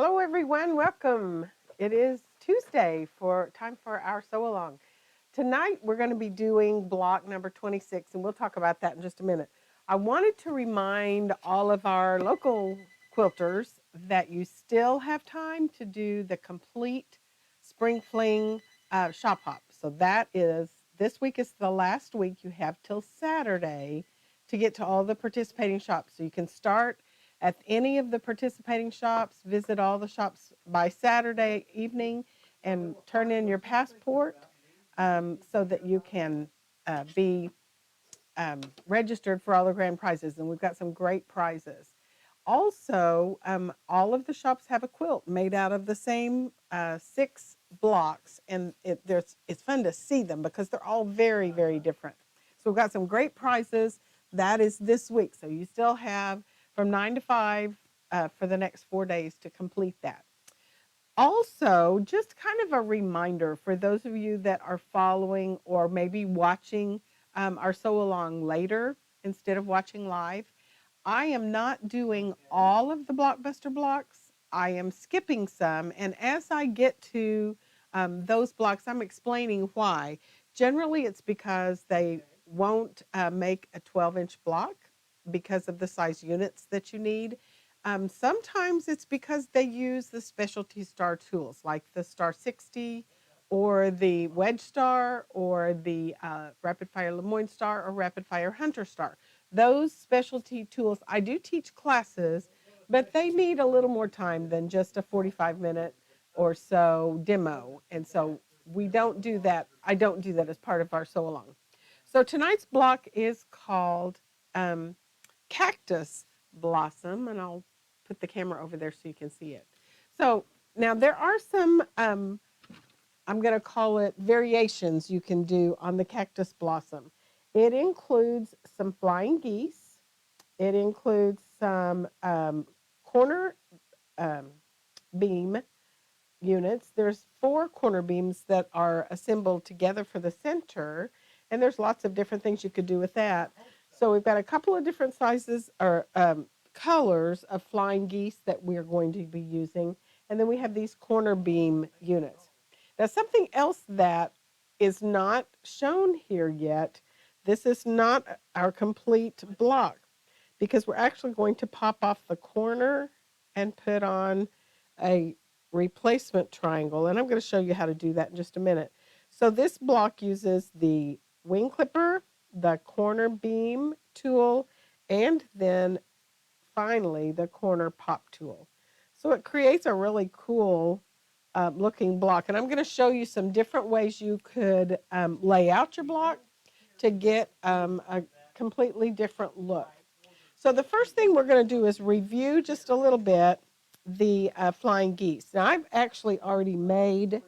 Hello, everyone. Welcome. It is Tuesday for time for our sew along. Tonight, we're going to be doing block number 26, and we'll talk about that in just a minute. I wanted to remind all of our local quilters that you still have time to do the complete Spring Fling shop hop. So that is, this week is the last week. You have till Saturday to get to all the participating shops. So you can start at any of the participating shops, visit all the shops by Saturday evening, and turn in your passport so that you can be registered for all the grand prizes. And we've got some great prizes. Also, all of the shops have a quilt made out of the same 6 blocks, and it's fun to see them because they're all very, very different. So we've got some great prizes. That is this week. So you still have from 9 to 5 for the next 4 days to complete that. Also, just kind of a reminder for those of you that are following or maybe watching our sew along later instead of watching live. I am not doing all of the blockbuster blocks. I am skipping some. And as I get to those blocks, I'm explaining why. Generally, it's because they won't make a 12-inch block because of the size units that you need. Sometimes it's because they use the specialty star tools like the Star 60 or the Wedge Star or the Rapid Fire Lemoyne Star or Rapid Fire Hunter Star. Those specialty tools, I do teach classes, but they need a little more time than just a 45-minute or so demo. And so we don't do that. I don't do that as part of our sew along. So tonight's block is called Cactus Blossom, and I'll put the camera over there so you can see it. So now there are some, I'm going to call it variations you can do on the Cactus Blossom. It includes some flying geese. It includes some corner um, beam units. There's 4 corner beams that are assembled together for the center, and there's lots of different things you could do with that. So we've got a couple of different sizes or colors of flying geese that we're going to be using, and then we have these corner beam units. Now, something else that is not shown here yet, this is not our complete block because we're actually going to pop off the corner and put on a replacement triangle. And I'm going to show you how to do that in just a minute. So this block uses the wing clipper, the corner beam tool, and then finally the corner pop tool. So it creates a really cool looking block. And I'm going to show you some different ways you could lay out your block to get a completely different look. So the first thing we're going to do is review just a little bit the flying geese. Now I've actually already made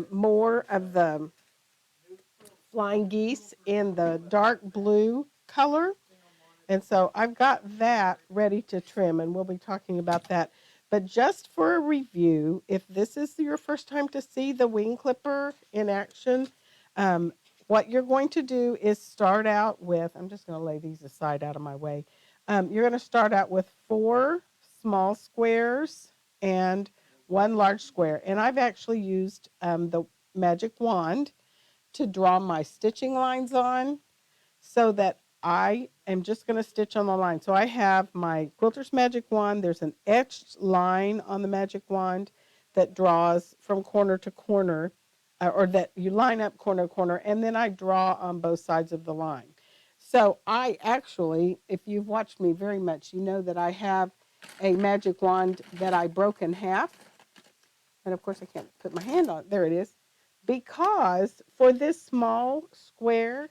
more of the flying geese in the dark blue color. And so I've got that ready to trim, and we'll be talking about that. But just for a review, if this is your first time to see the wing clipper in action, um, what you're going to do is start out with, I'm just going to lay these aside out of my way. You're going to start out with 4 small squares and 1 large square. And I've actually used the magic wand to draw my stitching lines on so that I am just going to stitch on the line. So I have my Quilter's Magic Wand. There's an etched line on the magic wand that draws from corner to corner, or that you line up corner to corner, and then I draw on both sides of the line. So I actually, if you've watched me very much, you know that I have a magic wand that I broke in half. And of course I can't put my hand on it. There it is. Because for this small square,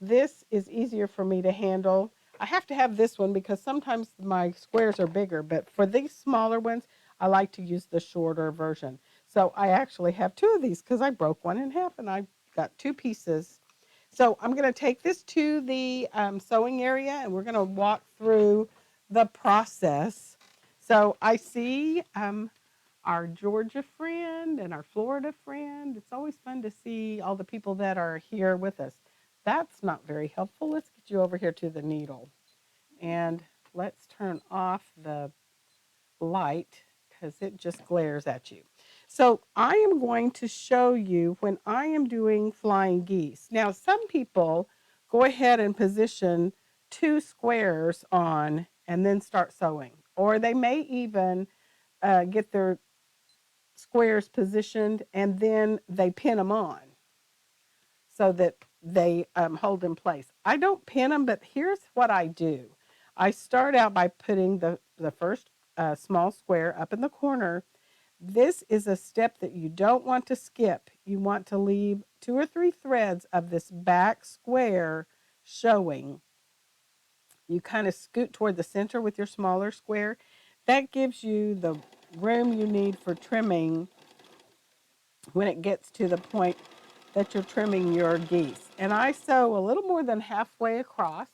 this is easier for me to handle. I have to have this one because sometimes my squares are bigger, but for these smaller ones, I like to use the shorter version. So I actually have 2 of these because I broke one in half and I got 2 pieces. So I'm going to take this to the sewing area and we're going to walk through the process. So I see our Georgia friend and our Florida friend. It's always fun to see all the people that are here with us. That's not very helpful. Let's get you over here to the needle. And let's turn off the light because it just glares at you. So I am going to show you when I am doing flying geese. Now, some people go ahead and position 2 squares on and then start sewing, or they may even get their squares positioned and then they pin them on so that they hold in place. I don't pin them, but here's what I do. I start out by putting the first small square up in the corner. This is a step that you don't want to skip. You want to leave 2 or 3 threads of this back square showing. You kind of scoot toward the center with your smaller square. That gives you the room you need for trimming when it gets to the point that you're trimming your geese. And I sew a little more than halfway across.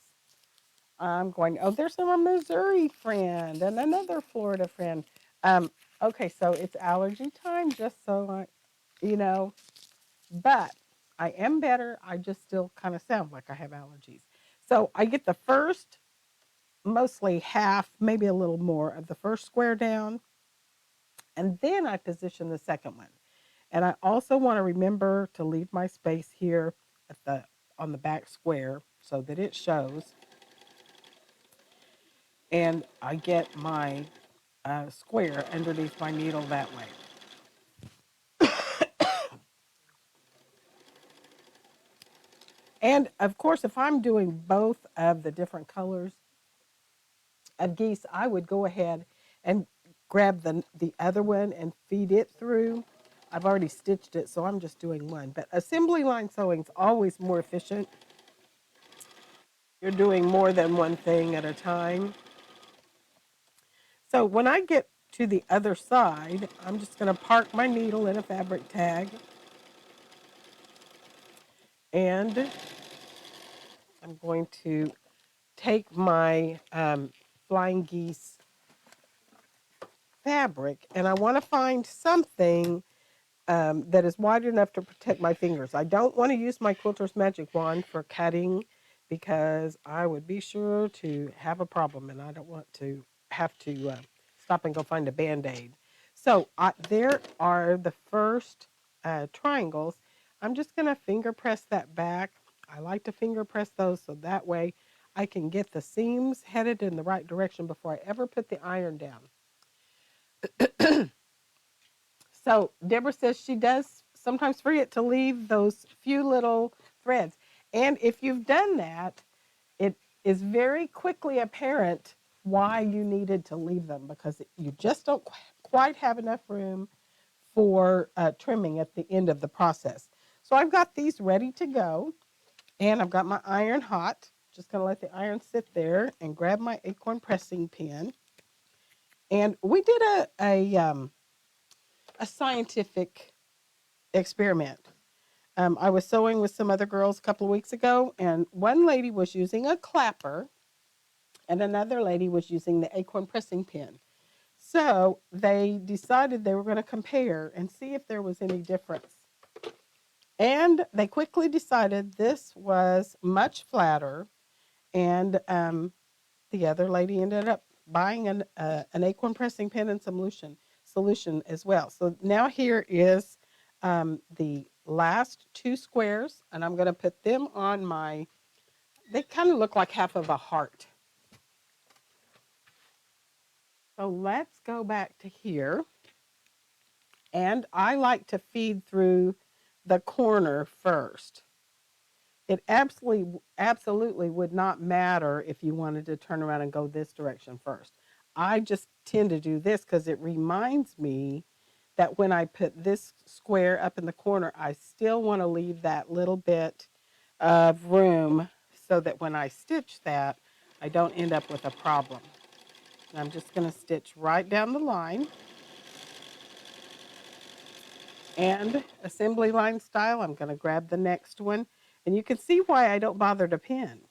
I'm going, oh, there's a Missouri friend and another Florida friend. Um, okay, so it's allergy time, just so I, you know, but I am better. I just still kind of sound like I have allergies. So I get the first, mostly half, maybe a little more of the first square down, and then I position the second one. And I also want to remember to leave my space here at the on the back square so that it shows. And I get my square underneath my needle that way. And of course, if I'm doing both of the different colors of geese, I would go ahead and grab the other one and feed it through. I've already stitched it, so I'm just doing one. But assembly line sewing is always more efficient. You're doing more than one thing at a time. So when I get to the other side, I'm just going to park my needle in a fabric tag. And I'm going to take my flying geese fabric, and I want to find something that is wide enough to protect my fingers. I don't want to use my quilter's magic wand for cutting because I would be sure to have a problem, and I don't want to have to stop and go find a Band-Aid. So there are the first triangles. I'm just going to finger press that back. I like to finger press those so that way I can get the seams headed in the right direction before I ever put the iron down. So Deborah says she does sometimes forget to leave those few little threads. And if you've done that, it is very quickly apparent why you needed to leave them because you just don't quite have enough room for trimming at the end of the process. So I've got these ready to go and I've got my iron hot. Just going to let the iron sit there and grab my acorn pressing pin. And we did a scientific experiment. I was sewing with some other girls a couple of weeks ago, and one lady was using a clapper, and another lady was using the acorn pressing pin. So they decided they were going to compare and see if there was any difference. And they quickly decided this was much flatter, and the other lady ended up buying an acorn pressing pin and solution as well. So now here is the last 2 squares, and I'm going to put them on my, they kind of look like half of a heart. So let's go back to here. And I like to feed through the corner first. It absolutely would not matter if you wanted to turn around and go this direction first. I just tend to do this because it reminds me that when I put this square up in the corner, I still want to leave that little bit of room so that when I stitch that, I don't end up with a problem. And I'm just going to stitch right down the line. And assembly line style, I'm going to grab the next one. And you can see why I don't bother to pin.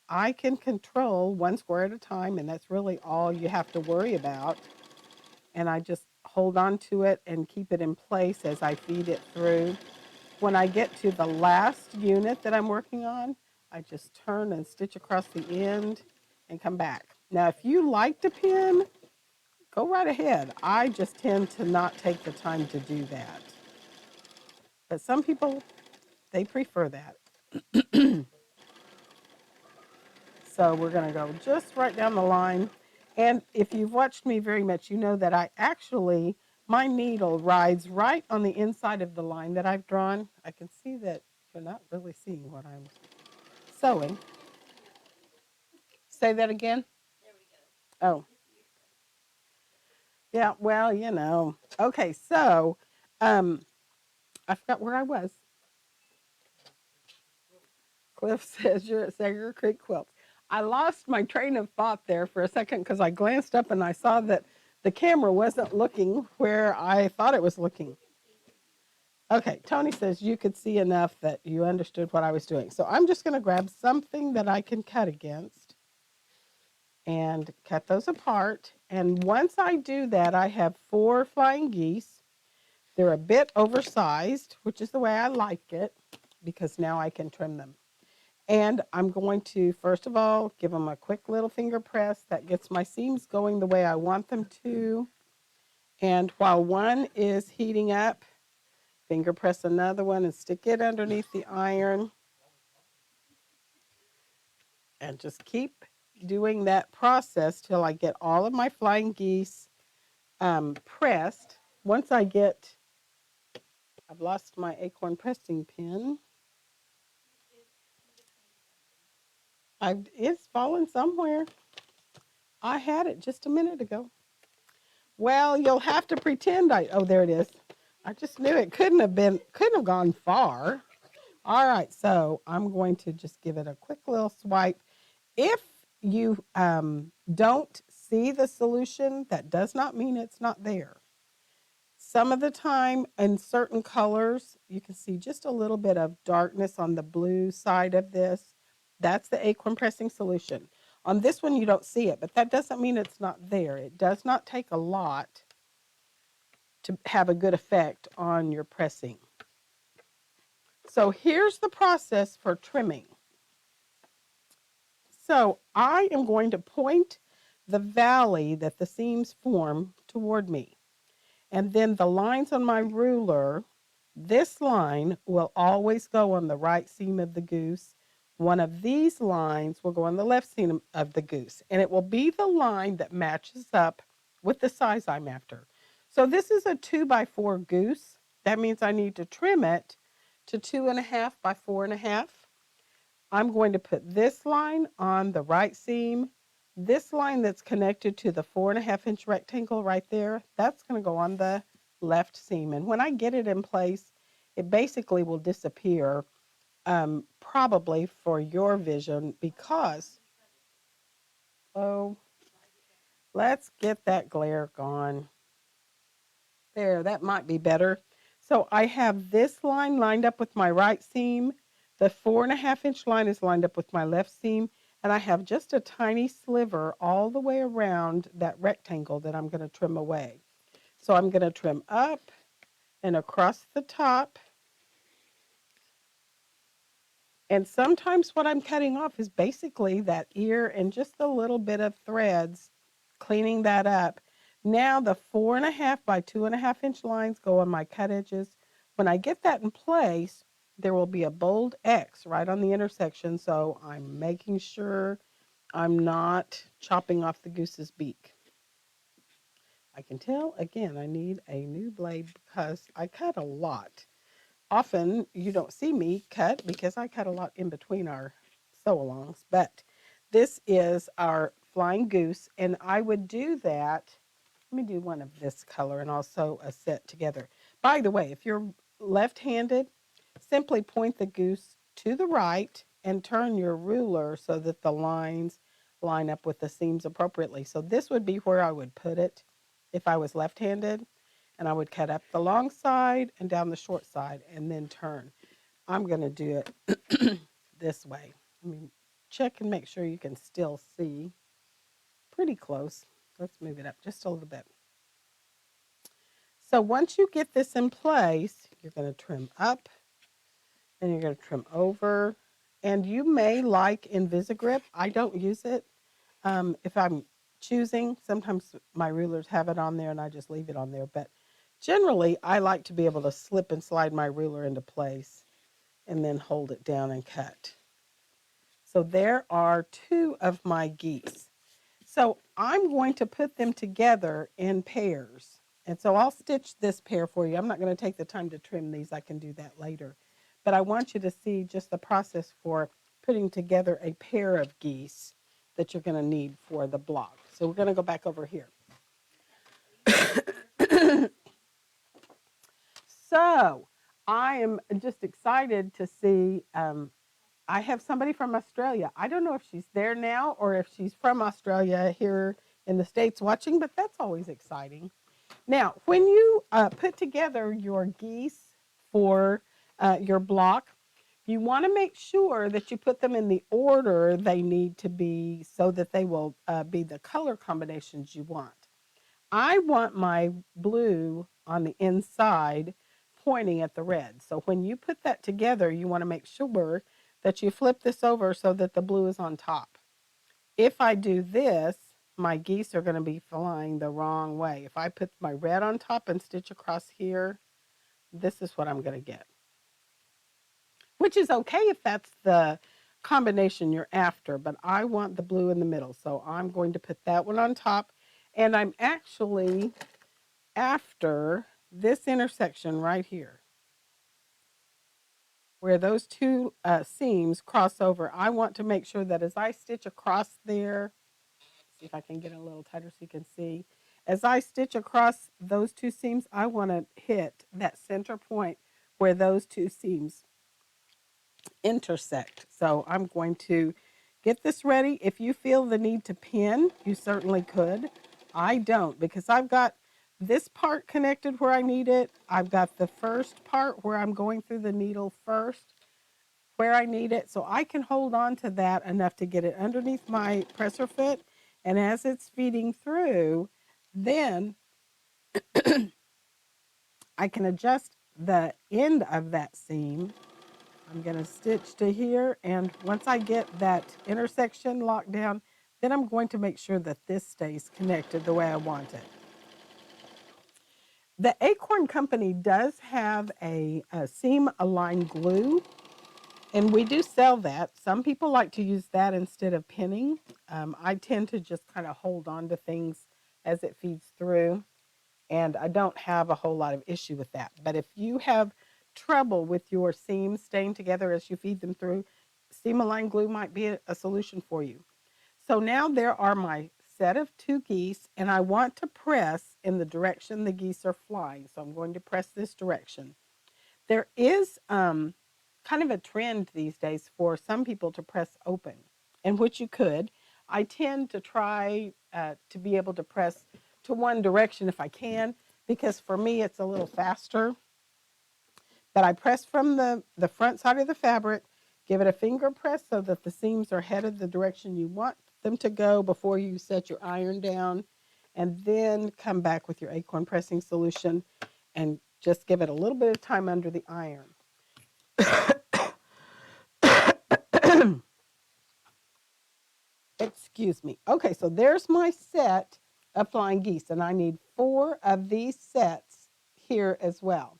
I can control 1 square at a time, and that's really all you have to worry about. And I just hold on to it and keep it in place as I feed it through. When I get to the last unit that I'm working on, I just turn and stitch across the end and come back. Now, if you like to pin, go right ahead. I just tend to not take the time to do that. But some people, they prefer that. So we're going to go just right down the line. And if you've watched me very much, you know that I actually, my needle rides right on the inside of the line that I've drawn. I can see that you're not really seeing what I'm sewing. Say that again. Oh, yeah, well, you know. Okay, so I forgot where I was. Cliff says you're at Sager Creek Quilts. I lost my train of thought there for a second because I glanced up and I saw that the camera wasn't looking where I thought it was looking. Okay, Tony says you could see enough that you understood what I was doing. So I'm just going to grab something that I can cut against and cut those apart. And once I do that, I have 4 flying geese. They're a bit oversized, which is the way I like it because now I can trim them. And I'm going to, first of all, give them a quick little finger press that gets my seams going the way I want them to. And while one is heating up, finger press another one and stick it underneath the iron. And just keep doing that process till I get all of my flying geese pressed. Once I get, I've lost my acorn pressing pin. It's fallen somewhere. I had it just a minute ago. Well, you'll have to pretend oh, there it is. I just knew it couldn't have gone far. All right, so I'm going to just give it a quick little swipe. If you don't see the solution, that does not mean it's not there. Some of the time in certain colors, you can see just a little bit of darkness on the blue side of this. That's the acorn pressing solution. On this one, you don't see it, but that doesn't mean it's not there. It does not take a lot to have a good effect on your pressing. So here's the process for trimming. So I am going to point the valley that the seams form toward me. And then the lines on my ruler, this line will always go on the right seam of the goose. One of these lines will go on the left seam of the goose. And it will be the line that matches up with the size I'm after. So this is a 2x4 goose. That means I need to trim it to 2.5 by 4.5. I'm going to put this line on the right seam. This line that's connected to the 4.5-inch rectangle right there, that's going to go on the left seam. And when I get it in place, it basically will disappear, probably for your vision because, oh, let's get that glare gone. There, that might be better. So I have this line lined up with my right seam. The 4.5-inch line is lined up with my left seam. And I have just a tiny sliver all the way around that rectangle that I'm going to trim away. So I'm going to trim up and across the top. And sometimes what I'm cutting off is basically that ear and just a little bit of threads, cleaning that up. Now the 4.5 by 2.5-inch lines go on my cut edges. When I get that in place, there will be a bold X right on the intersection. So I'm making sure I'm not chopping off the goose's beak. I can tell, again, I need a new blade because I cut a lot. Often you don't see me cut because I cut a lot in between our sew-alongs, but this is our flying goose, and I would do that. Let me do one of this color and also a set together. By the way, if you're left-handed, simply point the goose to the right and turn your ruler so that the lines line up with the seams appropriately. So this would be where I would put it if I was left-handed, and I would cut up the long side and down the short side and then turn. I'm going to do it this way. I mean, check and make sure you can still see. Pretty close. Let's move it up just a little bit. So once you get this in place, you're going to trim up and you're going to trim over. And you may like Invisigrip. I don't use it. If I'm choosing. Sometimes my rulers have it on there and I just leave it on there. But generally, I like to be able to slip and slide my ruler into place and then hold it down and cut. So there are two of my geese. So I'm going to put them together in pairs. And so I'll stitch this pair for you. I'm not going to take the time to trim these. I can do that later. But I want you to see just the process for putting together a pair of geese that you're going to need for the block. So we're going to go back over here. So I am just excited to see. I have somebody from Australia. I don't know if she's there now or if she's from Australia here in the States watching, but that's always exciting. Now, when you put together your geese for your block, you want to make sure that you put them in the order they need to be so that they will be the color combinations you want. I want my blue on the inside pointing at the red. So when you put that together, you want to make sure that you flip this over so that the blue is on top. If I do this, my geese are going to be flying the wrong way. If I put my red on top and stitch across here, this is what I'm going to get. Which is okay if that's the combination you're after, but I want the blue in the middle. So I'm going to put that one on top. And I'm actually after this intersection right here, where those two seams cross over. I want to make sure that as I stitch across there, see if I can get it a little tighter so you can see. As I stitch across those two seams, I want to hit that center point where those two seams intersect. So I'm going to get this ready. If you feel the need to pin, you certainly could. I don't, because I've got this part connected where I need it. I've got the first part where I'm going through the needle first where I need it. So I can hold on to that enough to get it underneath my presser foot. And as it's feeding through, then I can adjust the end of that seam. I'm going to stitch to here, and once I get that intersection locked down, then I'm going to make sure that this stays connected the way I want it. The Acorn Company does have a seam aligned glue, and we do sell that. Some people like to use that instead of pinning. I tend to just kind of hold on to things as it feeds through, and I don't have a whole lot of issue with that. But if you have trouble with your seams staying together as you feed them through, seam aligned glue might be a solution for you. So now there are my set of two geese, and I want to press in the direction the geese are flying. So I'm going to press this direction. There is kind of a trend these days for some people to press open, and which you could. I tend to try to be able to press to one direction if I can, because for me it's a little faster. But I press from the front side of the fabric, give it a finger press so that the seams are headed the direction you want them to go before you set your iron down, and then come back with your acorn pressing solution and just give it a little bit of time under the iron. Excuse me. Okay, so there's my set of flying geese, and I need 4 of these sets here as well.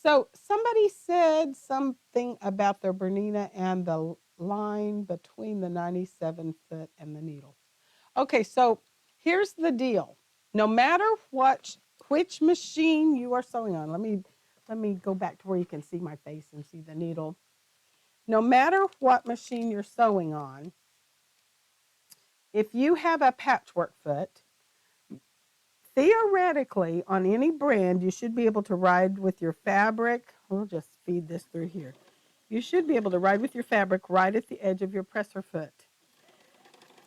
So somebody said something about their Bernina and the line between the 97 foot and the needle. Okay, so here's the deal. No matter which machine you are sewing on, let me go back to where you can see my face and see the needle. No matter what machine you're sewing on, if you have a patchwork foot, theoretically, on any brand, you should be able to ride with your fabric. We'll just feed this through here. You should be able to ride with your fabric right at the edge of your presser foot.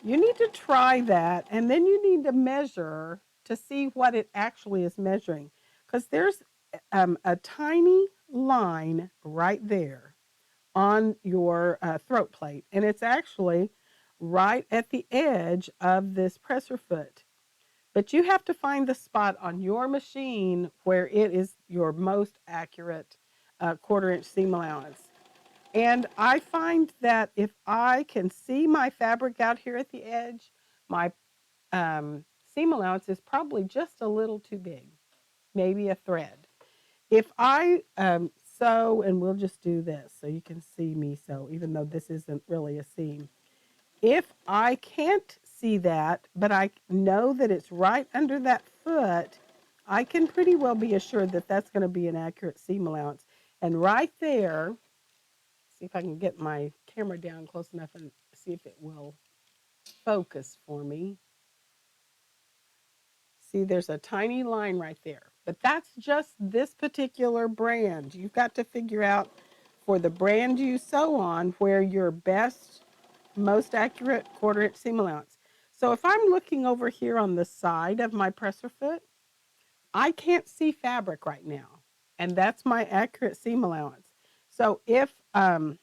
You need to try that, and then you need to measure to see what it actually is measuring. Because there's a tiny line right there on your throat plate, and it's actually right at the edge of this presser foot. But you have to find the spot on your machine where it is your most accurate 1/4 inch seam allowance. And I find that if I can see my fabric out here at the edge, my seam allowance is probably just a little too big, maybe a thread. If I sew, and we'll just do this so you can see me sew, even though this isn't really a seam. If I can't see that, but I know that it's right under that foot, I can pretty well be assured that that's going to be an accurate seam allowance. And right there, see if I can get my camera down close enough and see if it will focus for me. See, there's a tiny line right there, but that's just this particular brand. You've got to figure out for the brand you sew on where your best, most accurate 1/4 inch seam allowance. So if I'm looking over here on the side of my presser foot, I can't see fabric right now, and that's my accurate seam allowance. So if, let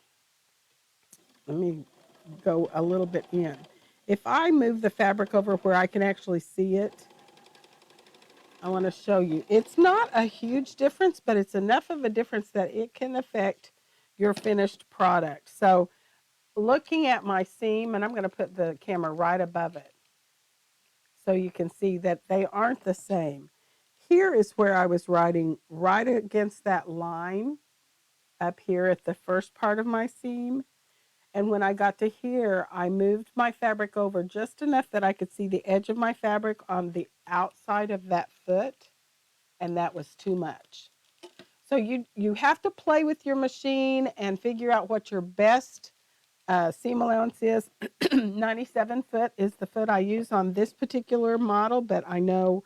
me go a little bit in. If I move the fabric over where I can actually see it, I want to show you. It's not a huge difference, but it's enough of a difference that it can affect your finished product. So looking at my seam, and I'm going to put the camera right above it so you can see that they aren't the same. Here is where I was writing right against that line up here at the first part of my seam. And when I got to here, I moved my fabric over just enough that I could see the edge of my fabric on the outside of that foot, and that was too much. So you have to play with your machine and figure out what your best seam allowance is. 97 foot is the foot I use on this particular model, but I know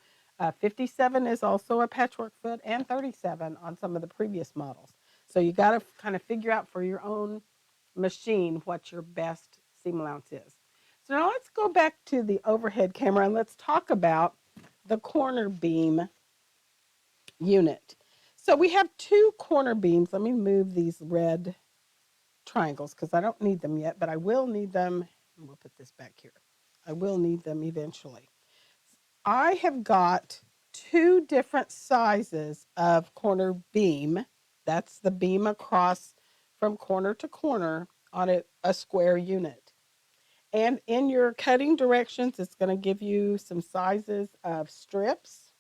57 is also a patchwork foot, and 37 on some of the previous models. So you got to kind of figure out for your own machine what your best seam allowance is. So now let's go back to the overhead camera and let's talk about the corner beam unit. So we have 2 corner beams. Let me move these red triangles because I don't need them yet, but I will need them. And we'll put this back here. I will need them eventually. I have got 2 different sizes of corner beam. That's the beam across from corner to corner on a square unit. And in your cutting directions, it's going to give you some sizes of strips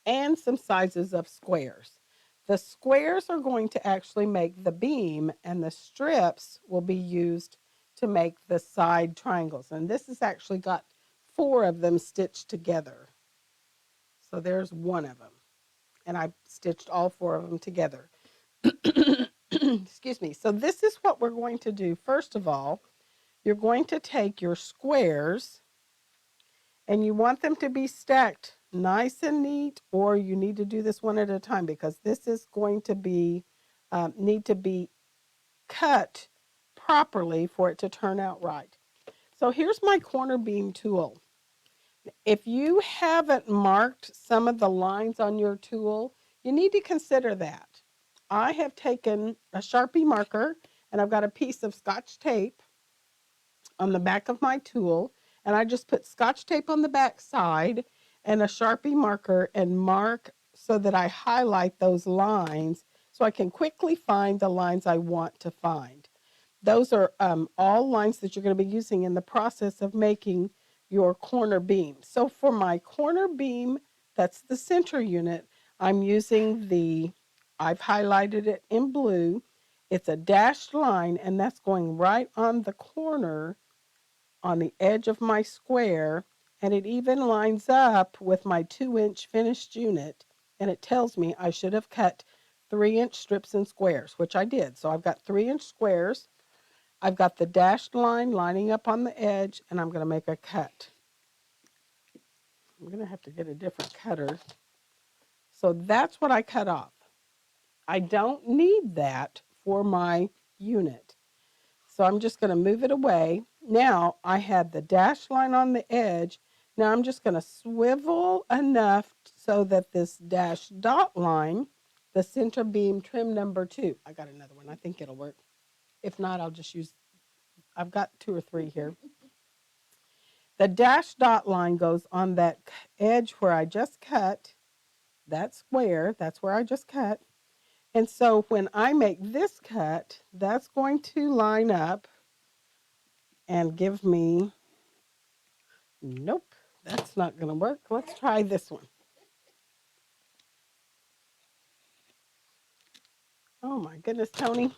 and some sizes of squares. The squares are going to actually make the beam, and the strips will be used to make the side triangles. And this has actually got 4 of them stitched together. So there's one of them. And I stitched all 4 of them together. Excuse me. So this is what we're going to do. First of all, you're going to take your squares, and you want them to be stacked nice and neat, or you need to do this one at a time because this is going to be need to be cut properly for it to turn out right. So here's my corner beam tool. If you haven't marked some of the lines on your tool, you need to consider that. I have taken a Sharpie marker and I've got a piece of Scotch tape on the back of my tool, and I just put Scotch tape on the back side and a Sharpie marker and mark so that I highlight those lines so I can quickly find the lines I want to find. Those are all lines that you're going to be using in the process of making your corner beam. So for my corner beam, that's the center unit, I'm using I've highlighted it in blue. It's a dashed line, and that's going right on the corner on the edge of my square, and it even lines up with my 2-inch finished unit, and it tells me I should have cut 3-inch strips and squares, which I did. So I've got 3-inch squares. I've got the dashed line lining up on the edge, and I'm going to make a cut. I'm going to have to get a different cutter. So that's what I cut off. I don't need that for my unit. So I'm just going to move it away. Now I had the dashed line on the edge. Now I'm just going to swivel enough so that this dashed dot line, the center beam trim number 2, I got another one. I think it'll work. If not, I'll just use, I've got 2 or 3 here. The dashed dot line goes on that edge where I just cut, that square, that's where I just cut. And so when I make this cut, that's going to line up and give me Nope, that's not going to work. Let's try this one. Oh my goodness, Tony.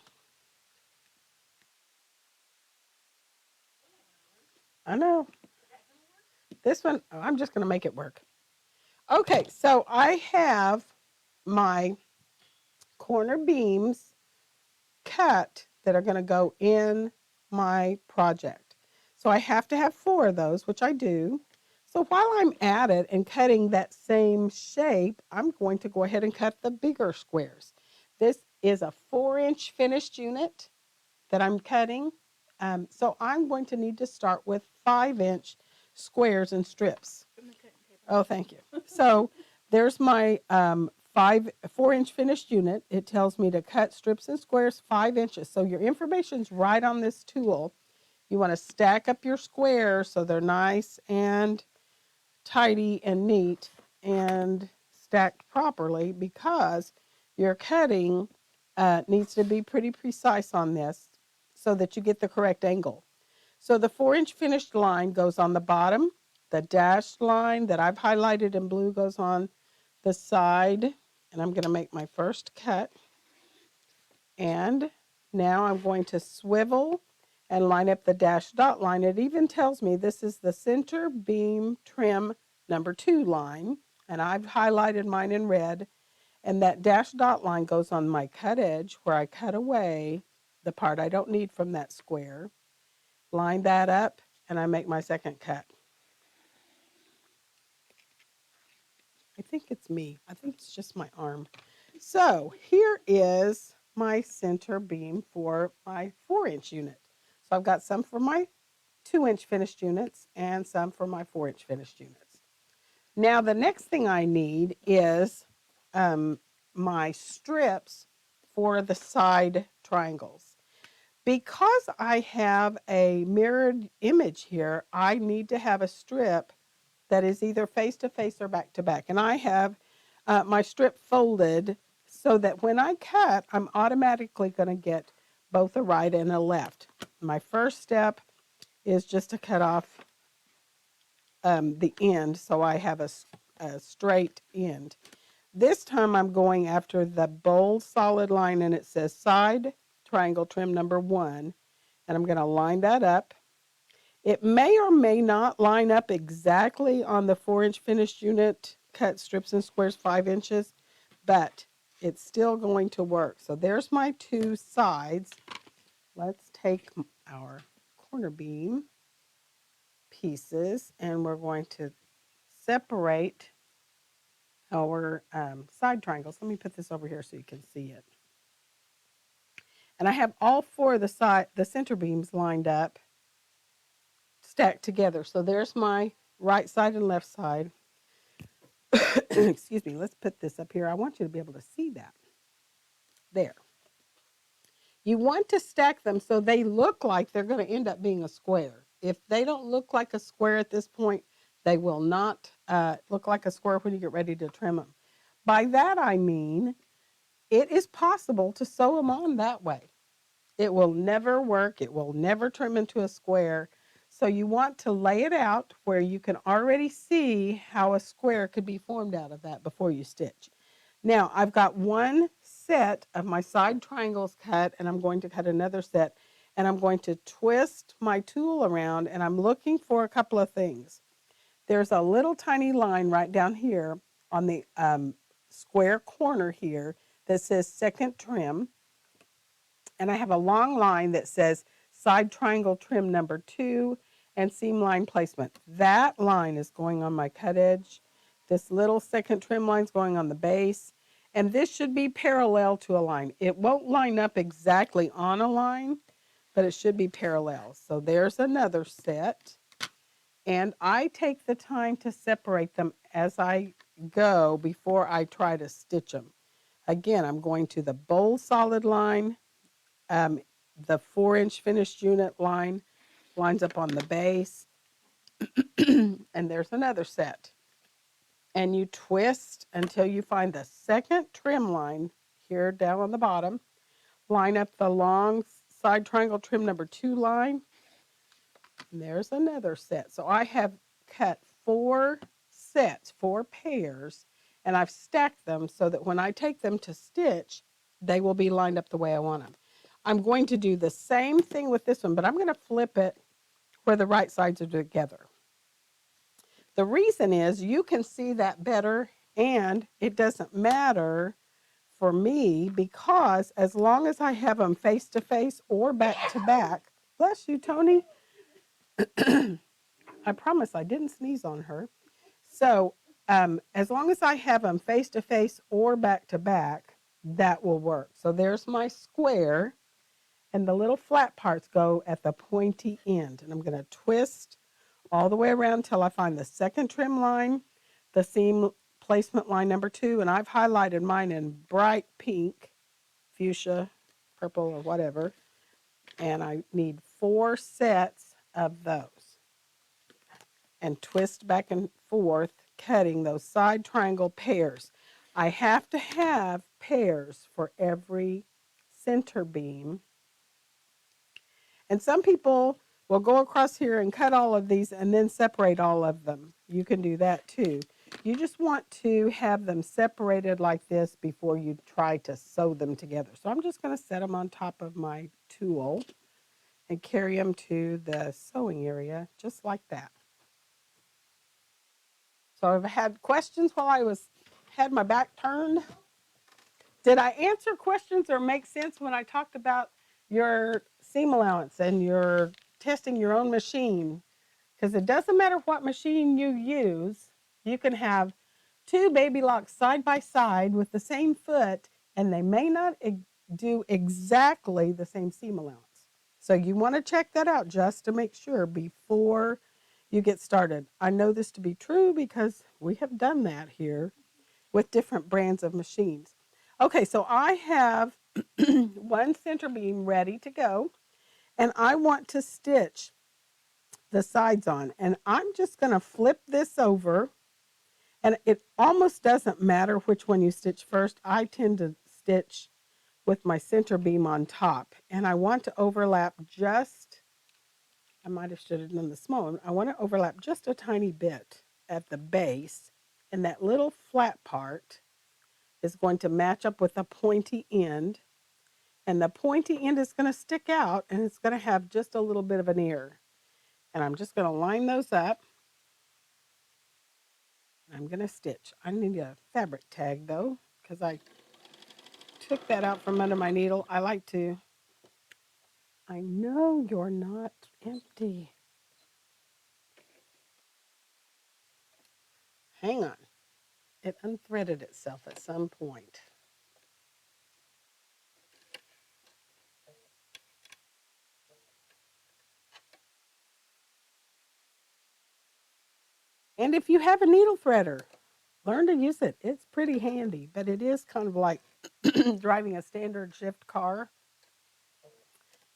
I know. This one, oh, I'm just going to make it work. Okay, so I have my corner beams cut that are going to go in my project. So I have to have 4 of those, which I do. So while I'm at it and cutting that same shape, I'm going to go ahead and cut the bigger squares. This is a 4-inch finished unit that I'm cutting. So I'm going to need to start with 5-inch squares and strips. Oh, thank you. So there's my 4-inch finished unit. It tells me to cut strips and squares 5 inches. So your information's right on this tool. You want to stack up your squares so they're nice and tidy and neat and stacked properly, because your cutting needs to be pretty precise on this so that you get the correct angle. So the 4-inch finished line goes on the bottom. The dashed line that I've highlighted in blue goes on the side. And I'm going to make my first cut. And now I'm going to swivel and line up the dashed dot line. It even tells me this is the center beam trim number 2 line. And I've highlighted mine in red. And that dashed dot line goes on my cut edge where I cut away the part I don't need from that square. Line that up, and I make my second cut. I think it's me. I think it's just my arm. So here is my center beam for my 4-inch unit. So I've got some for my 2-inch finished units and some for my 4-inch finished units. Now the next thing I need is my strips for the side triangles. Because I have a mirrored image here, I need to have a strip that is either face to face or back to back. And I have my strip folded so that when I cut, I'm automatically going to get both a right and a left. My first step is just to cut off the end so I have a straight end. This time I'm going after the bold solid line, and it says side triangle trim number 1, and I'm going to line that up. It may or may not line up exactly on the 4-inch finished unit, cut strips and squares 5 inches, but it's still going to work. So there's my 2 sides. Let's take our corner beam pieces, and we're going to separate our side triangles. Let me put this over here so you can see it. And I have all 4 of the center beams lined up, stacked together. So there's my right side and left side. Excuse me, let's put this up here. I want you to be able to see that. There. You want to stack them so they look like they're going to end up being a square. If they don't look like a square at this point, they will not look like a square when you get ready to trim them. By that I mean, it is possible to sew them on that way. It will never work. It will never trim into a square. So you want to lay it out where you can already see how a square could be formed out of that before you stitch. Now I've got one set of my side triangles cut, and I'm going to cut another set, and I'm going to twist my tool around, and I'm looking for a couple of things. There's a little tiny line right down here on the square corner here that says second trim. And I have a long line that says side triangle trim number 2 and seam line placement. That line is going on my cut edge. This little second trim line is going on the base. And this should be parallel to a line. It won't line up exactly on a line, but it should be parallel. So there's another set. And I take the time to separate them as I go before I try to stitch them. Again, I'm going to the bold solid line. The 4-inch finished unit line lines up on the base. And there's another set. And you twist until you find the second trim line here down on the bottom. Line up the long side triangle trim number 2 line. And there's another set. So I have cut 4 sets, 4 pairs, and I've stacked them so that when I take them to stitch, they will be lined up the way I want them. I'm going to do the same thing with this one, but I'm going to flip it where the right sides are together. The reason is you can see that better, and it doesn't matter for me because as long as I have them face to face or back to back, bless you, Tony. I promise I didn't sneeze on her. So as long as I have them face to face or back to back, that will work. So there's my square, and the little flat parts go at the pointy end. And I'm going to twist all the way around until I find the second trim line, the seam placement line number 2, and I've highlighted mine in bright pink, fuchsia, purple, or whatever. And I need 4 sets of those. And twist back and forth, cutting those side triangle pairs. I have to have pairs for every center beam. And some people will go across here and cut all of these and then separate all of them. You can do that too. You just want to have them separated like this before you try to sew them together. So I'm just going to set them on top of my tool and carry them to the sewing area just like that. So I've had questions while I had my back turned. Did I answer questions or make sense when I talked about your seam allowance and your testing your own machine? Because it doesn't matter what machine you use, you can have 2 baby locks side by side with the same foot, and they may not do exactly the same seam allowance. So you want to check that out just to make sure before you get started. I know this to be true because we have done that here with different brands of machines. Okay, so I have 1 center beam ready to go, and I want to stitch the sides on. And I'm just going to flip this over, and it almost doesn't matter which one you stitch first. I tend to stitch with my center beam on top, and I want to overlap just, I might have should have done the small one. I want to overlap just a tiny bit at the base, and that little flat part is going to match up with the pointy end, and the pointy end is going to stick out, and it's going to have just a little bit of an ear. And I'm just going to line those up. I'm going to stitch. I need a fabric tag though, because I took that out from under my needle. I like to, I know you're not empty. Hang on. It unthreaded itself at some point. And if you have a needle threader, learn to use it. It's pretty handy, but it is kind of like driving a standard shift car. You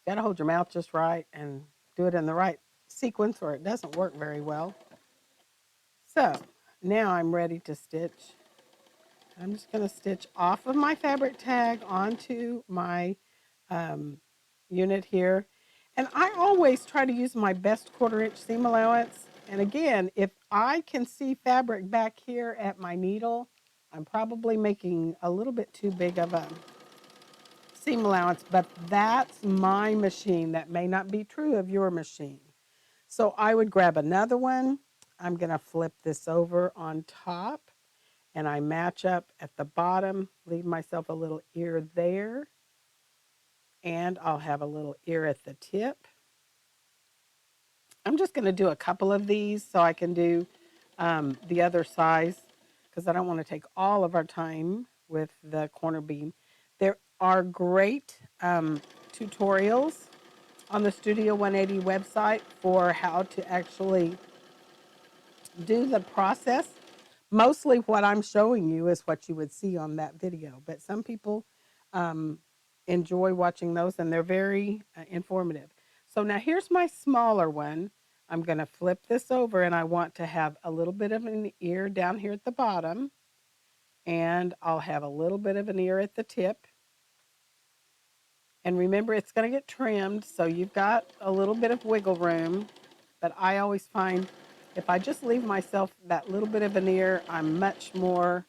gotta hold your mouth just right and do it in the right sequence or it doesn't work very well. So now I'm ready to stitch. I'm just going to stitch off of my fabric tag onto my unit here. And I always try to use my best 1/4 inch seam allowance. And again, if I can see fabric back here at my needle, I'm probably making a little bit too big of a seam allowance, but that's my machine. That may not be true of your machine. So I would grab another one. I'm going to flip this over on top, and I match up at the bottom, leave myself a little ear there, and I'll have a little ear at the tip. I'm just going to do a couple of these so I can do the other size, because I don't want to take all of our time with the corner beam. There are great tutorials on the Studio 180 website for how to actually do the process. Mostly what I'm showing you is what you would see on that video, but some people enjoy watching those, and they're very informative. So now here's my smaller one. I'm going to flip this over, and I want to have a little bit of an ear down here at the bottom, and I'll have a little bit of an ear at the tip. And remember, it's going to get trimmed, so you've got a little bit of wiggle room, but I always find If I just leave myself that little bit of an ear, I'm much more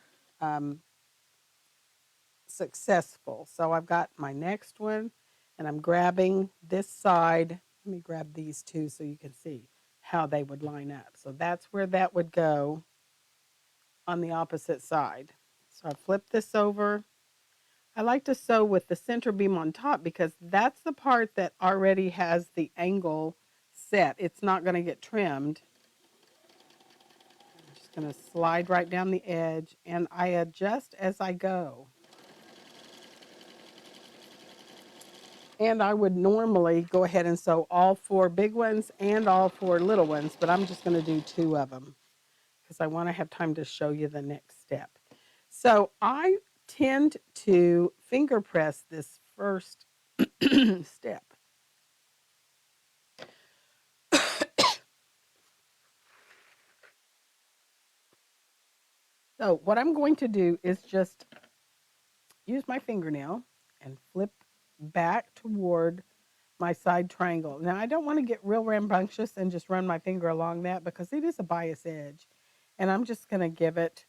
successful. So I've got my next one, and I'm grabbing this side. Let me grab these two so you can see how they would line up. So that's where that would go on the opposite side. So I flip this over. I like to sew with the center beam on top because that's the part that already has the angle set. It's not going to get trimmed. I'm just going to slide right down the edge, and I adjust as I go. And I would normally go ahead and sew all 4 big ones and all 4 little ones, but I'm just going to do 2 of them because I want to have time to show you the next step. So I tend to finger press this first step. So what I'm going to do is just use my fingernail and flip back toward my side triangle. Now, I don't want to get real rambunctious and just run my finger along that because it is a bias edge. And I'm just going to give it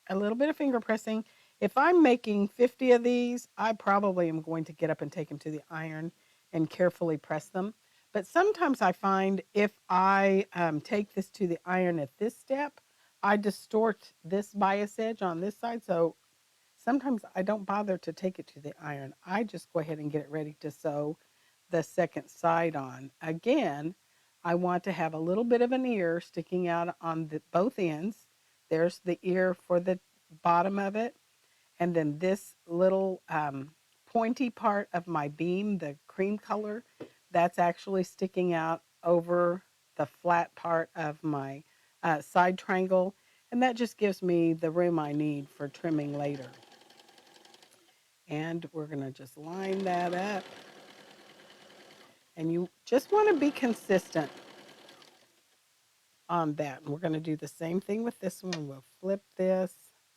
a little bit of finger pressing. If I'm making 50 of these, I probably am going to get up and take them to the iron and carefully press them. But sometimes I find if I take this to the iron at this step, I distort this bias edge on this side. So sometimes I don't bother to take it to the iron. I just go ahead and get it ready to sew the second side on. Again, I want to have a little bit of an ear sticking out on both ends. There's the ear for the bottom of it. And then this little pointy part of my beam, the cream color, that's actually sticking out over the flat part of my side triangle. And that just gives me the room I need for trimming later. And we're going to just line that up. And you just want to be consistent on that. And we're going to do the same thing with this one. We'll flip this.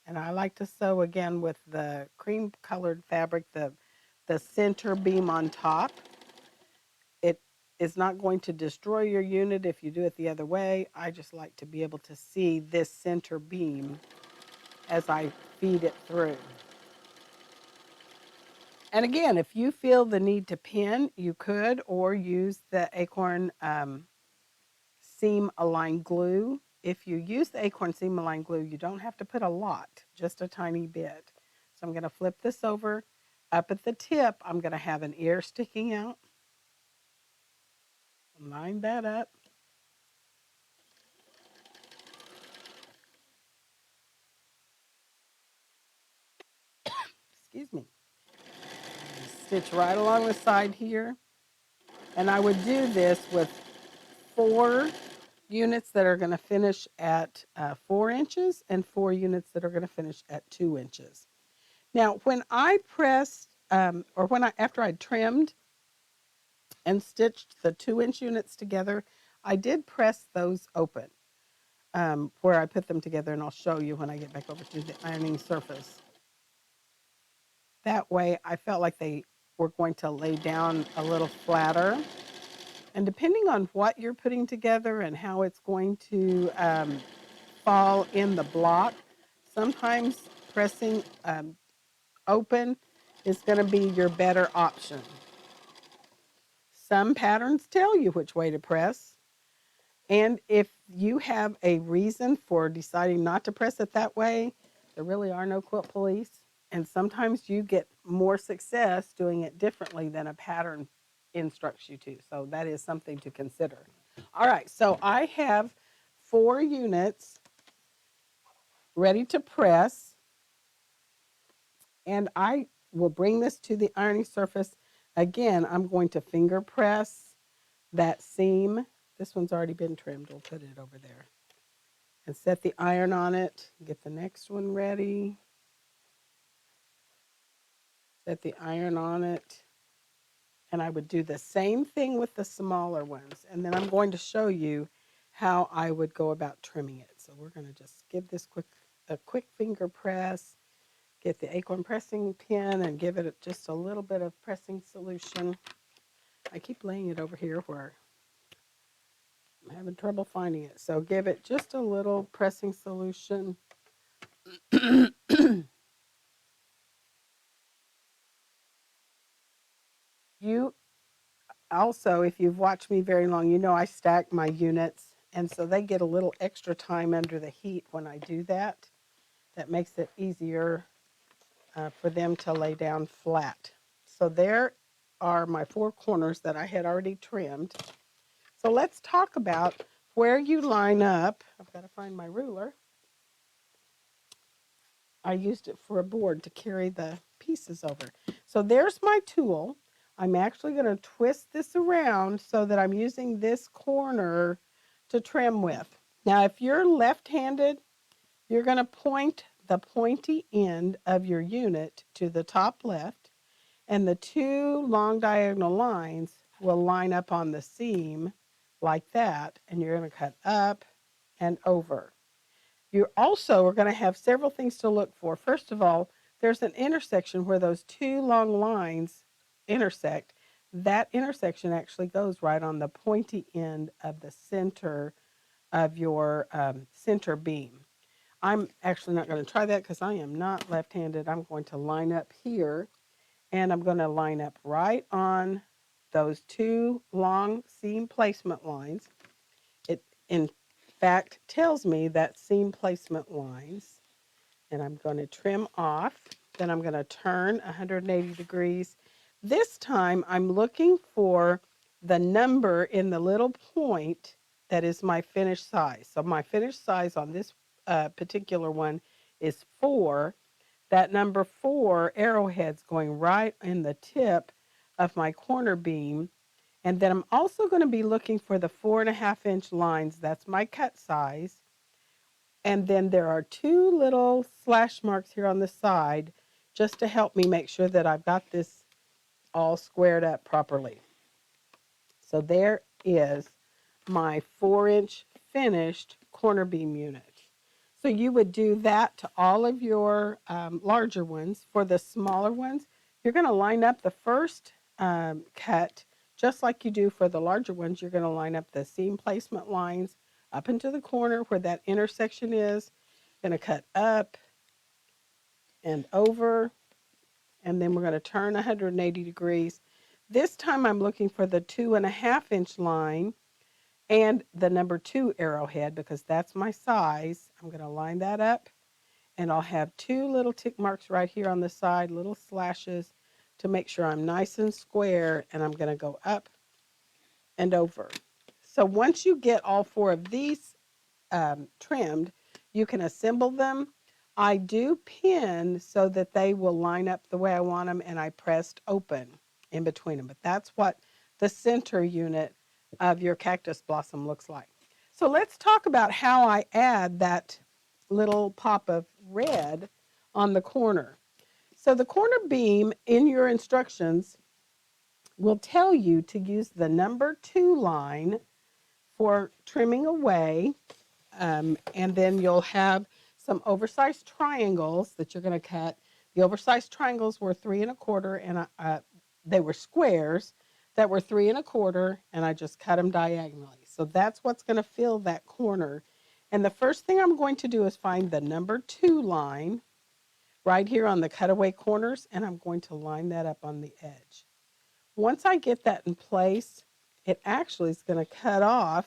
And I like to sew again with the cream colored fabric, the center beam on top. It is not going to destroy your unit if you do it the other way. I just like to be able to see this center beam as I feed it through. And again, if you feel the need to pin, you could, or use the acorn seam aligned glue. If you use the acorn seam aligned glue, you don't have to put a lot, just a tiny bit. So I'm going to flip this over. Up at the tip, I'm going to have an ear sticking out. Line that up. Excuse me. Stitch right along the side here. And I would do this with 4 units that are going to finish at 4 inches and 4 units that are going to finish at 2 inches. Now, when I pressed, after I trimmed and stitched the 2-inch units together, I did press those open where I put them together, and I'll show you when I get back over to the ironing surface. That way, I felt like they were going to lay down a little flatter. And depending on what you're putting together and how it's going to fall in the block, sometimes pressing open is going to be your better option. Some patterns tell you which way to press. And if you have a reason for deciding not to press it that way, there really are no quilt police. And sometimes you get more success doing it differently than a pattern instructs you to. So that is something to consider. All right, so I have 4 units ready to press. And I will bring this to the ironing surface. Again, I'm going to finger press that seam. This one's already been trimmed. We'll put it over there. And set the iron on it. Get the next one ready. Set the iron on it. And I would do the same thing with the smaller ones. And then I'm going to show you how I would go about trimming it. So we're going to just give this a quick finger press. Get the acorn pressing pin and give it just a little bit of pressing solution. I keep laying it over here where I'm having trouble finding it. So give it just a little pressing solution. You also, if you've watched me very long, you know I stack my units, and so they get a little extra time under the heat when I do that. That makes it easier for them to lay down flat. So there are my four corners that I had already trimmed. So let's talk about where you line up. I've got to find my ruler. I used it for a board to carry the pieces over. So there's my tool. I'm actually going to twist this around so that I'm using this corner to trim with. Now, if you're left-handed, you're going to point the pointy end of your unit to the top left, and the two long diagonal lines will line up on the seam like that, and you're going to cut up and over. You also are going to have several things to look for. First of all, there's an intersection where those two long lines intersect. That intersection actually goes right on the pointy end of the center of your center beam. I'm actually not going to try that because I am not left-handed. I'm going to line up here, and I'm going to line up right on those two long seam placement lines. It, in fact, tells me that seam placement lines, and I'm going to trim off. Then I'm going to turn 180 degrees. This time I'm looking for the number in the little point that is my finished size. So my finished size on this particular one is 4. That number 4 arrowhead's going right in the tip of my corner beam. And then I'm also going to be looking for the 4.5-inch lines. That's my cut size. And then there are two little slash marks here on the side just to help me make sure that I've got this all squared up properly. So there is my 4-inch finished corner beam unit. So you would do that to all of your larger ones. For the smaller ones, you're going to line up the first cut just like you do for the larger ones. You're going to line up the seam placement lines up into the corner where that intersection is. Going to cut up and over, and then we're going to turn 180 degrees. This time I'm looking for the 2.5-inch line and the number 2 arrowhead because that's my size. I'm going to line that up, and I'll have two little tick marks right here on the side, little slashes to make sure I'm nice and square, and I'm going to go up and over. So once you get all 4 of these trimmed, you can assemble them. I do pin so that they will line up the way I want them, and I pressed open in between them. But that's what the center unit of your cactus blossom looks like. So let's talk about how I add that little pop of red on the corner. So the corner beam in your instructions will tell you to use the number 2 line for trimming away, and then you'll have some oversized triangles that you're going to cut. The oversized triangles were 3.25, and they were squares that were 3.25, and I just cut them diagonally. So that's what's going to fill that corner. And the first thing I'm going to do is find the number 2 line right here on the cutaway corners, and I'm going to line that up on the edge. Once I get that in place, it actually is going to cut off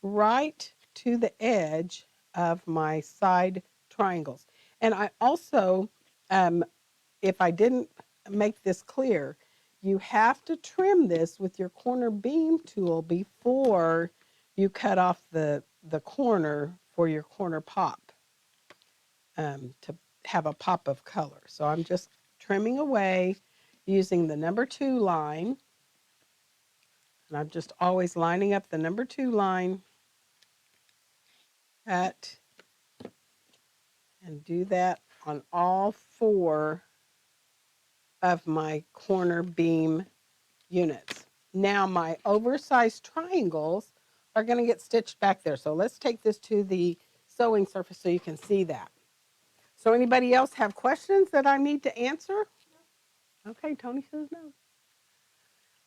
right to the edge of my side triangles. And I also, if I didn't make this clear, you have to trim this with your corner beam tool before you cut off the corner for your corner pop to have a pop of color. So I'm just trimming away using the number 2 line. And I'm just always lining up the number 2 line, cut, and do that on all 4 of my corner beam units. Now my oversized triangles are going to get stitched back there. So let's take this to the sewing surface so you can see that. So anybody else have questions that I need to answer? Okay, Tony says no.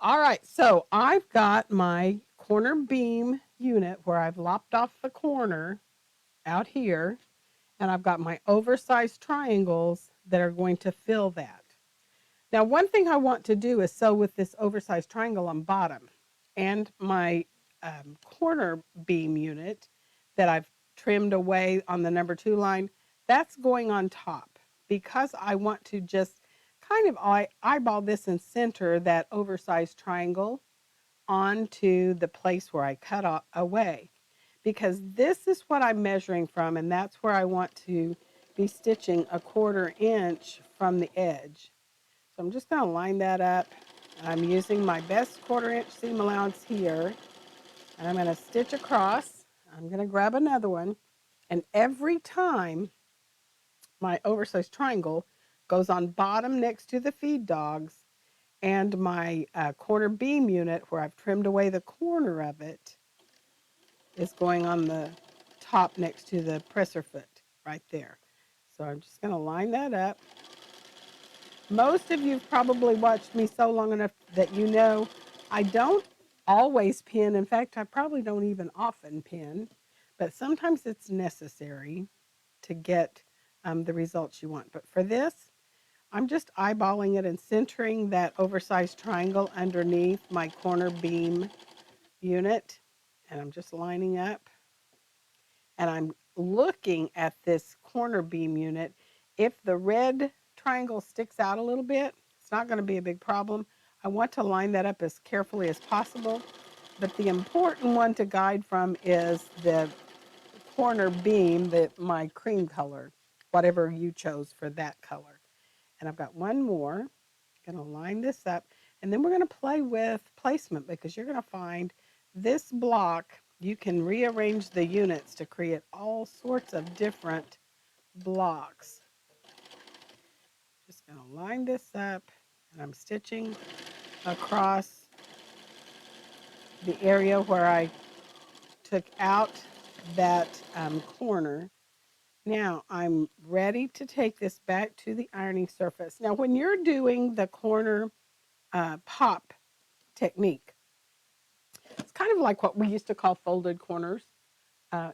All right, so I've got my corner beam unit where I've lopped off the corner out here, and I've got my oversized triangles that are going to fill that. Now, one thing I want to do is sew with this oversized triangle on bottom, and my corner beam unit that I've trimmed away on the number 2 line, that's going on top because I want to just kind of eyeball this and center that oversized triangle onto the place where I cut away, because this is what I'm measuring from, and that's where I want to be stitching a 1/4 inch from the edge. So I'm just going to line that up. I'm using my best 1/4 inch seam allowance here, and I'm going to stitch across. I'm going to grab another one, and every time my oversized triangle goes on bottom next to the feed dogs, and my corner beam unit where I've trimmed away the corner of it is going on the top next to the presser foot right there. So I'm just going to line that up. Most of you have probably watched me sew long enough that you know I don't always pin. In fact, I probably don't even often pin, but sometimes it's necessary to get the results you want. But for this, I'm just eyeballing it and centering that oversized triangle underneath my corner beam unit. And I'm just lining up. And I'm looking at this corner beam unit. If the red triangle sticks out a little bit, it's not going to be a big problem. I want to line that up as carefully as possible. But the important one to guide from is the corner beam, my cream color, whatever you chose for that color. And I've got one more. I'm going to line this up. And then we're going to play with placement, because you're going to find this block, you can rearrange the units to create all sorts of different blocks. Just going to line this up, and I'm stitching across the area where I took out that corner. Now I'm ready to take this back to the ironing surface. Now when you're doing the corner pop technique, it's kind of like what we used to call folded corners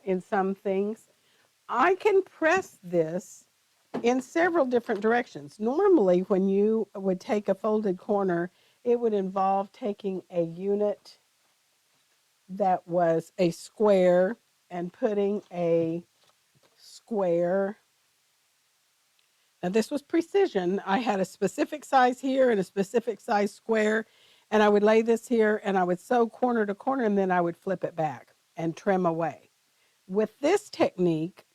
in some things. I can press this in several different directions. Normally, when you would take a folded corner, it would involve taking a unit that was a square and putting a square. Now, this was precision. I had a specific size here and a specific size square, and I would lay this here and I would sew corner to corner, and then I would flip it back and trim away. With this technique,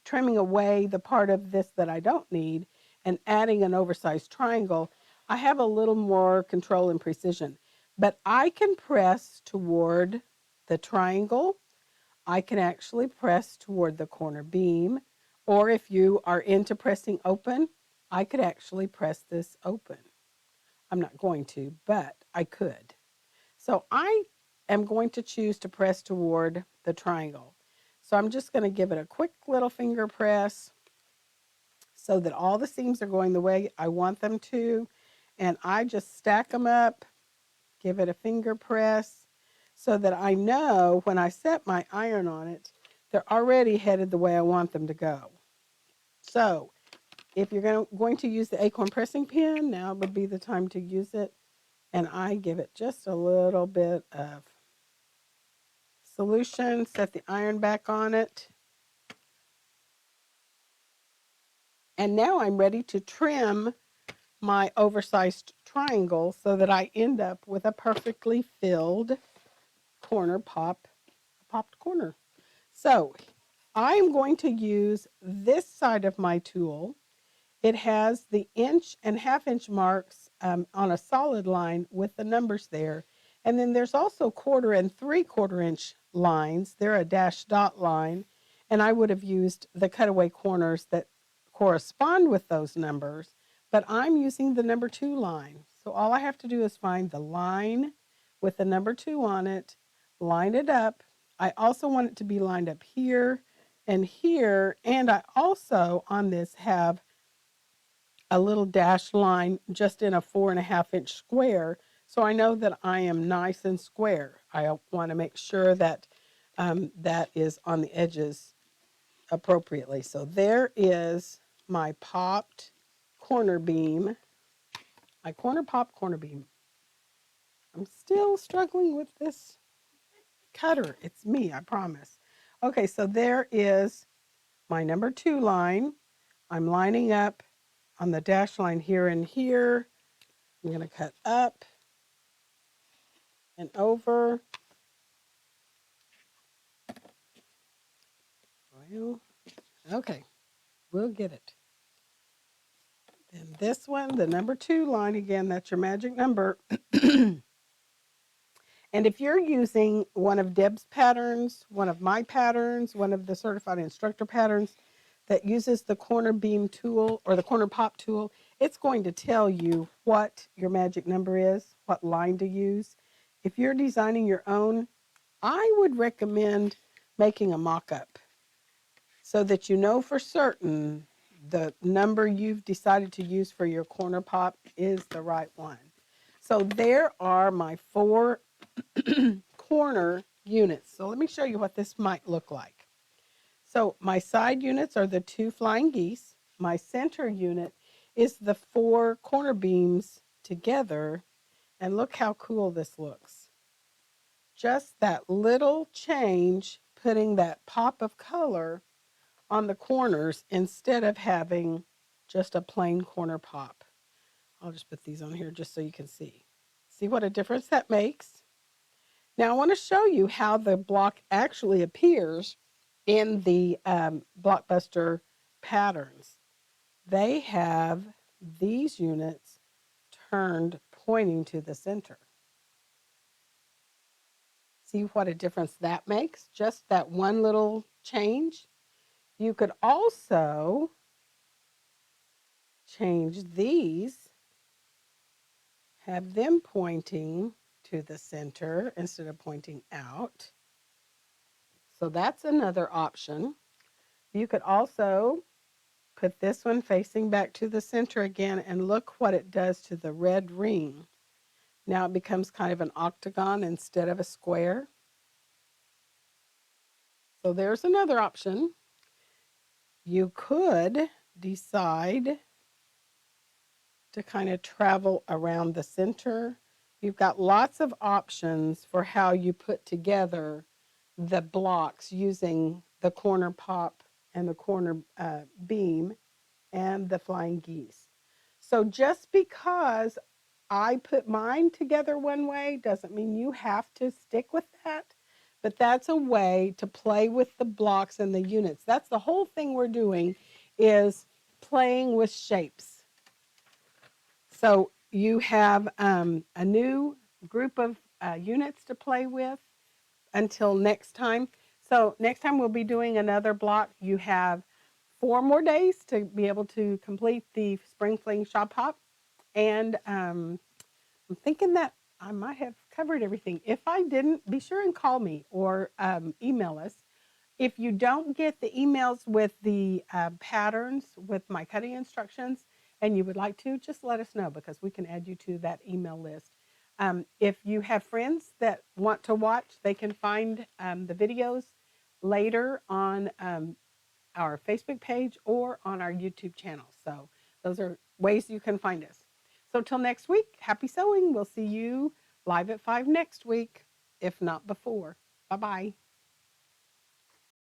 trimming away the part of this that I don't need and adding an oversized triangle, I have a little more control and precision. But I can press toward the triangle. I can actually press toward the corner beam. Or if you are into pressing open, I could actually press this open. I'm not going to, but I could. So I am going to choose to press toward the triangle. So I'm just going to give it a quick little finger press so that all the seams are going the way I want them to. And I just stack them up, give it a finger press so that I know when I set my iron on it, they're already headed the way I want them to go. So if you're going to use the acorn pressing pin, now would be the time to use it. And I give it just a little bit of solution, set the iron back on it. And now I'm ready to trim my oversized triangle so that I end up with a perfectly filled corner popped corner. So I'm going to use this side of my tool. It has the 1 and 1/2 inch marks on a solid line with the numbers there. And then there's also 1/4 and 3/4 inch lines. They're a dashed dot line. And I would have used the cutaway corners that correspond with those numbers. But I'm using the number 2 line. So all I have to do is find the line with the number 2 on it, line it up. I also want it to be lined up here and here. And I also on this have a little dashed line just in a 4 1/2 inch square So I know that I am nice and square. I want to make sure that that is on the edges appropriately. So there is my popped corner beam, my corner beam. I'm still struggling with this cutter. It's me, I promise. Okay, so there is my number 2 line. I'm lining up on the dash line here and here. I'm going to cut up and over. Well, okay, we'll get it. Then this one, the number 2 line, again, that's your magic number. And if you're using one of Deb's patterns, one of my patterns, one of the certified instructor patterns that uses the corner beam tool or the corner pop tool, it's going to tell you what your magic number is, what line to use. If you're designing your own, I would recommend making a mock-up so that you know for certain the number you've decided to use for your corner pop is the right one. So there are my 4 corner units. So let me show you what this might look like. So my side units are the 2 flying geese. My center unit is the 4 corner beams together. And look how cool this looks. Just that little change, putting that pop of color on the corners instead of having just a plain corner pop. I'll just put these on here just so you can see. See what a difference that makes? Now I want to show you how the block actually appears in the Blockbuster patterns. They have these units turned pointing to the center. See what a difference that makes? Just that one little change. You could also change these, have them pointing to the center instead of pointing out. So that's another option. You could also put this one facing back to the center again and look what it does to the red ring. Now it becomes kind of an octagon instead of a square. So there's another option. You could decide to kind of travel around the center. You've got lots of options for how you put together the blocks using the corner pop and the corner beam and the flying geese. So just because I put mine together one way doesn't mean you have to stick with that, but that's a way to play with the blocks and the units. That's the whole thing we're doing, is playing with shapes. So you have a new group of units to play with until next time. So next time we'll be doing another block. You have 4 more days to be able to complete the Spring Fling Shop Hop. And I'm thinking that I might have covered everything. If I didn't, be sure and call me or email us. If you don't get the emails with the patterns with my cutting instructions and you would like to, just let us know because we can add you to that email list. If you have friends that want to watch, they can find the videos later on our Facebook page or on our YouTube channel. So those are ways you can find us. So till next week, happy sewing. We'll see you live at 5 next week, if not before. Bye-bye.